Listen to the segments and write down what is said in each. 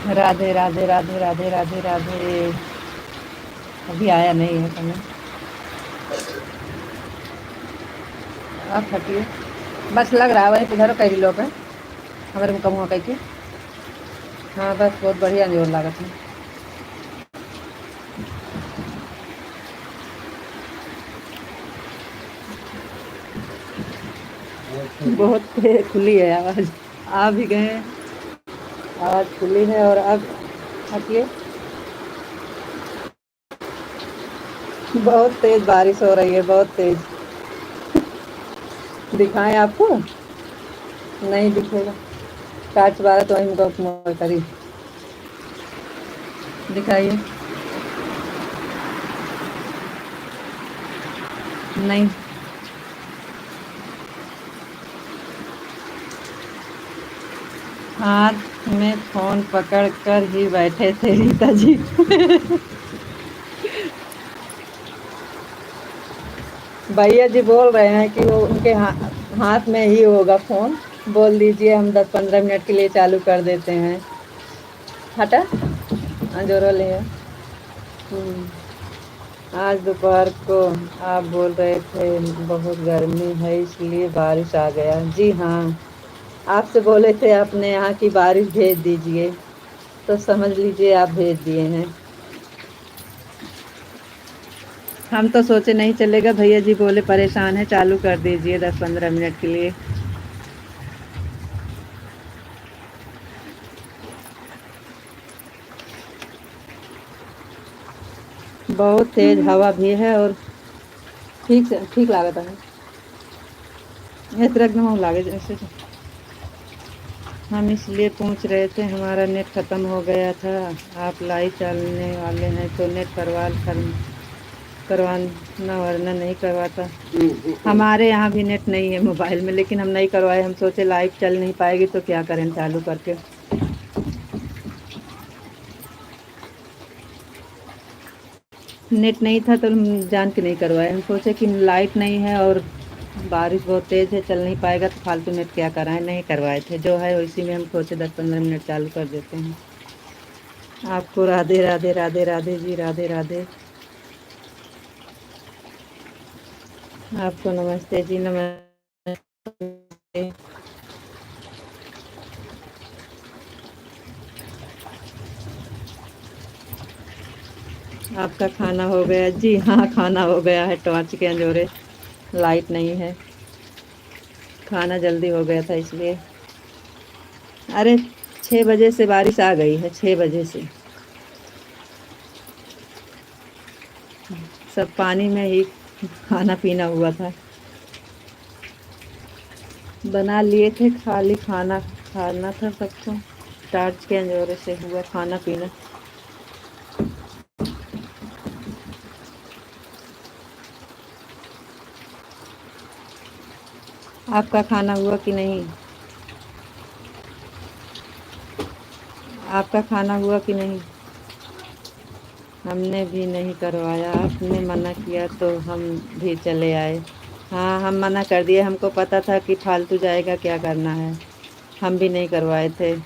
राधे राधे राधे राधे राधे राधे। अभी आया नहीं है समय। अब हटिए। बस लग रहा है वही इधर कई लोग हैं हमारे में कम हुआ कहीं के। हाँ बस बहुत बढ़िया जोर लागत है। बहुत खुली है आवाज। आ भी गए हैं। आवाज खुली है और अब हटिए। बहुत तेज बारिश हो रही है, बहुत तेज। दिखाएं आपको? नहीं दिखेगा। काच बारह तो वही मुझको करी। दिखाइए। नहीं। हाथ में फोन पकड़ कर ही बैठे थे रीता जी। भैया जी बोल रहे हैं कि वो उनके हाथ में ही होगा फोन। बोल दीजिए हम 10-15 मिनट के लिए चालू कर देते हैं। हटा। हाँ जोरो ले। आज दोपहर को आप बोल रहे थे बहुत गर्मी है इसलिए बारिश आ गया। जी हाँ, आपसे बोले थे अपने यहाँ की बारिश भेज दीजिए, तो समझ लीजिए आप भेज दिए हैं। हम तो सोचे नहीं चलेगा, भैया जी बोले परेशान है चालू कर दीजिए 10-15 मिनट के लिए। बहुत तेज हवा भी है और ठीक से ठीक लागत है। इस तरह एकदम लागे जैसे। हम इसलिए पूछ रहे थे हमारा नेट ख़त्म हो गया था। आप लाइव चलने वाले हैं तो नेट करवाना, वरना नहीं करवाता। हमारे यहाँ भी नेट नहीं है मोबाइल में, लेकिन हम नहीं करवाए। हम सोचे लाइव चल नहीं पाएगी तो क्या करें चालू करके। नेट नहीं था तो हम जान के नहीं करवाए। हम सोचे कि लाइट नहीं है और बारिश बहुत तेज़ है, चल नहीं पाएगा तो फालतू नेट क्या कराएं, नहीं करवाए थे। जो है उसी में हम सोचे 10-15 मिनट चालू कर देते हैं। आपको राधे राधे राधे राधे जी, राधे राधे। आपको नमस्ते जी, नमस्ते। आपका खाना हो गया? जी हाँ, खाना हो गया है। टॉर्च के अंजोरे लाइट नहीं है। खाना जल्दी हो गया था इसलिए। अरे 6 बजे से बारिश आ गई है, 6 बजे से। सब पानी में ही खाना पीना हुआ था। बना लिए थे, खाली खाना खाना था सबको। टॉर्च के अंजोरे से हुआ खाना पीना। आपका खाना हुआ कि नहीं? आपका खाना हुआ कि नहीं? हमने भी नहीं करवाया, आपने मना किया तो हम भी चले आए। हाँ, हम मना कर दिए, हमको पता था कि फालतू जाएगा, क्या करना है। हम भी नहीं करवाए थे।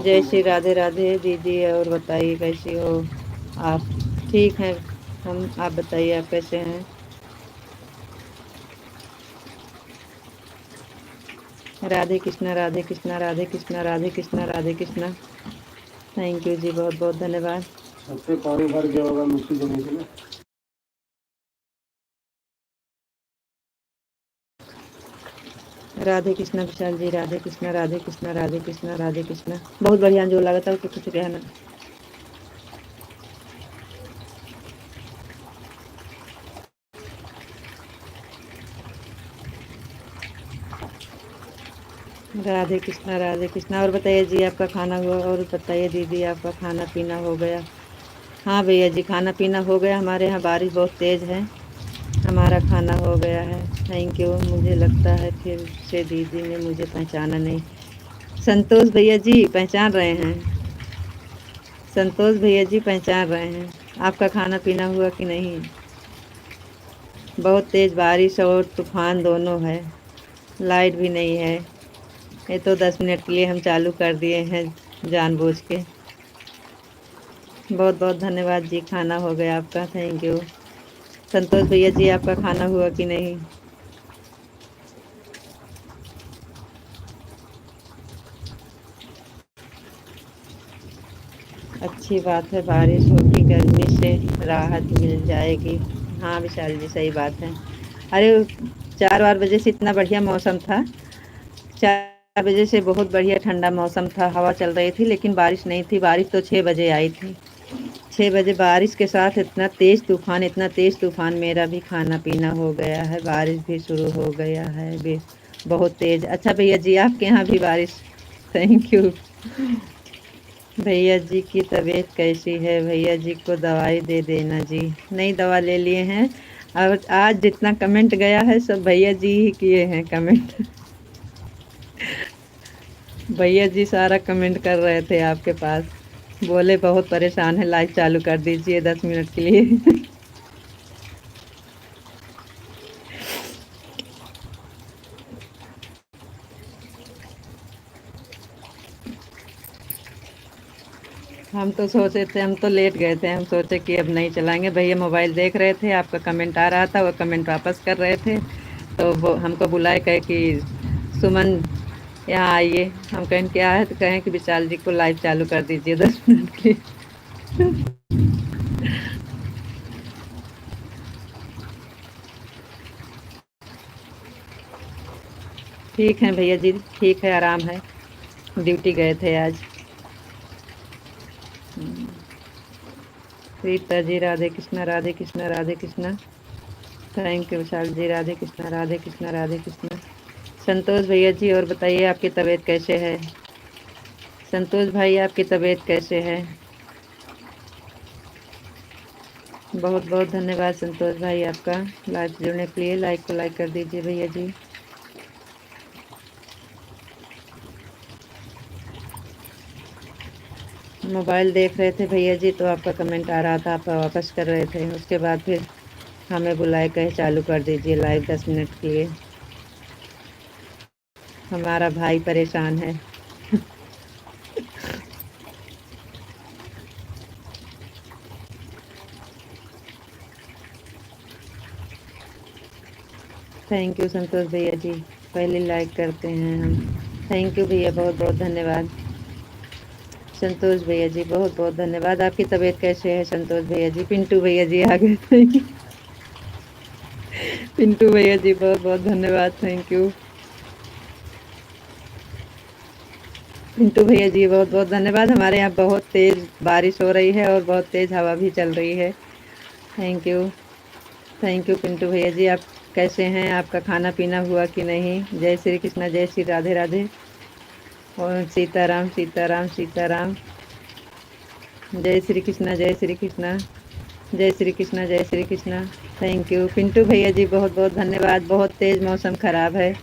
जय श्री राधे राधे दीदी। और बताइए कैसी हो आप? ठीक हैं हम। आप बताइए आप कैसे हैं? राधे कृष्णा राधे कृष्णा राधे कृष्णा राधे कृष्णा राधे कृष्णा। थैंक यू जी, बहुत बहुत धन्यवाद। सबसे पानी भर गया होगा मिट्टी जमी से ना। राधे कृष्णा विशाल जी, राधे कृष्णा राधे कृष्णा राधे कृष्णा राधे कृष्णा। बहुत बढ़िया जो लगा था उसको कुछ कहना। राधे कृष्णा राधे कृष्णा। और बताइए जी आपका खाना हुआ? और बताइए दीदी आपका खाना पीना हो गया? हाँ भैया जी, खाना पीना हो गया। हमारे यहाँ बारिश बहुत तेज़ है। हमारा खाना हो गया है। Thank you. मुझे लगता है फिर से दीदी ने मुझे पहचाना नहीं। संतोष भैया जी पहचान रहे हैं। संतोष भैया जी पहचान रहे हैं। आपका खाना पीना हुआ कि नहीं? बहुत तेज़ बारिश और तूफान दोनों है। लाइट भी नहीं है। ये तो 10 मिनट के लिए हम चालू कर दिए हैं जानबूझ के। बहुत बहुत धन्यवाद जी, खाना हो गया आपका, थैंक यू। संतोष भैया जी आपका खाना हुआ कि नहीं? अच्छी बात है, बारिश होगी, गर्मी से राहत मिल जाएगी। हाँ विशाल जी सही बात है। अरे 4 बजे से इतना बढ़िया मौसम था, 4 बजे से बहुत बढ़िया ठंडा मौसम था, हवा चल रही थी, लेकिन बारिश नहीं थी। बारिश तो 6 बजे आई थी। 6 बजे बारिश के साथ इतना तेज तूफान, इतना तेज तूफान, मेरा भी खाना पीना हो गया है, बारिश भी शुरू हो गया है भी, बहुत तेज। अच्छा भैया जी आपके यहाँ भी बारिश? Thank you. भैया जी की तबीयत कैसी है? भैया जी को दवाई दे देना जी। नहीं, दवा ले लिए हैं। और आज जितना कमेंट गया है सब भैया जी ही किए हैं कमेंट। भैया जी सारा कमेंट कर रहे थे आपके पास, बोले बहुत परेशान है, लाइव चालू कर दीजिए 10 मिनट के लिए। हम तो सोचे थे, हम तो लेट गए थे, हम सोचे कि अब नहीं चलाएंगे। भैया मोबाइल देख रहे थे, आपका कमेंट आ रहा था, वो कमेंट वापस कर रहे थे, तो वो हमको बुलाए, कहे कि सुमन यहाँ आइए। हम कहें क्या है, तो कहें कि विशाल जी को लाइव चालू कर दीजिए 10 मिनट की। ठीक है भैया जी, ठीक है, आराम है, ड्यूटी गए थे आज। सीता जी राधे कृष्णा, राधे कृष्णा, राधे कृष्णा। थैंक यू विशाल जी, राधे कृष्णा, राधे कृष्णा, राधे कृष्णा। संतोष भैया जी और बताइए आपकी तबीयत कैसे है? संतोष भाई आपकी तबीयत कैसे है? बहुत बहुत धन्यवाद संतोष भाई आपका, लाइव जुड़ने के लिए। लाइक को लाइक कर दीजिए भैया जी। मोबाइल देख रहे थे भैया जी, तो आपका कमेंट आ रहा था, आप वापस कर रहे थे, उसके बाद फिर हमें बुलाए, कहे चालू कर दीजिए लाइव 10 मिनट के लिए। हमारा भाई परेशान है। थैंक यू संतोष भैया जी, पहले लाइक करते हैं हम। थैंक यू भैया, बहुत बहुत धन्यवाद। संतोष भैया जी बहुत बहुत धन्यवाद। आपकी तबीयत कैसे है संतोष भैया जी? पिंटू भैया जी आ गए, थैंक यू। पिंटू भैया जी बहुत बहुत धन्यवाद, थैंक यू। पिंटू भैया जी बहुत बहुत धन्यवाद। हमारे यहाँ बहुत तेज बारिश हो रही है और बहुत तेज हवा भी चल रही है। Thank you, thank you Pintu भैया जी। आप कैसे हैं? आपका खाना पीना हुआ कि नहीं? जय श्री कृष्णा, जय श्री राधे राधे। और सीताराम सीताराम सीताराम। जय श्री कृष्णा, जय श्री कृष्णा, जय श्री कृष्णा, जय श्री कृष्णा। थैंक यू पिंटू भैया जी, बहुत बहुत धन्यवाद। बहुत तेज़ मौसम ख़राब है,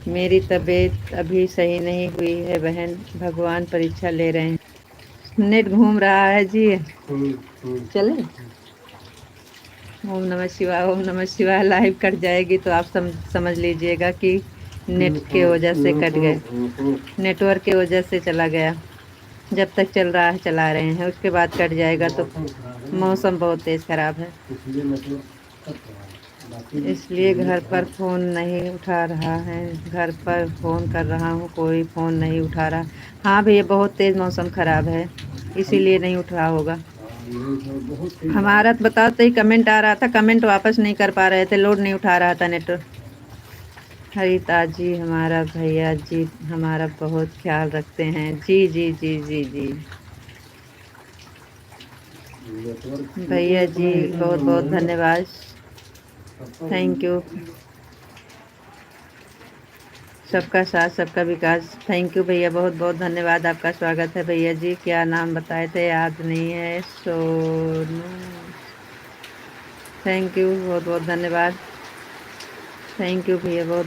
मेरी तबीयत अभी सही नहीं हुई है बहन, भगवान परीक्षा ले रहे हैं। नेट घूम रहा है जी। चले, ओम नमः शिवाय, ओम नमः शिवाय। लाइव कट जाएगी तो आप समझ लीजिएगा कि नेट के वजह से कट गए, नेटवर्क के वजह से चला गया। जब तक चल रहा है चला रहे हैं, उसके बाद कट जाएगा। तो मौसम बहुत तेज़ ख़राब है, इसलिए घर पर फ़ोन नहीं उठा रहा है। घर पर फ़ोन कर रहा हूँ, कोई फ़ोन नहीं उठा रहा। हाँ भैया, बहुत तेज़ मौसम ख़राब है, इसीलिए नहीं उठ रहा होगा। हमारा तो बताते ही कमेंट आ रहा था, कमेंट वापस नहीं कर पा रहे थे, लोड नहीं उठा रहा था नेटवर्क। हरिता जी हमारा भैया जी हमारा बहुत ख्याल रखते हैं जी जी जी जी जी। भैया जी बहुत बहुत धन्यवाद, थैंक यू। सबका साथ सबका विकास। थैंक यू भैया, बहुत बहुत धन्यवाद, आपका स्वागत है भैया जी। क्या नाम बताए थे, याद नहीं है। सोनू, थैंक यू, बहुत बहुत धन्यवाद। थैंक यू भैया, बहुत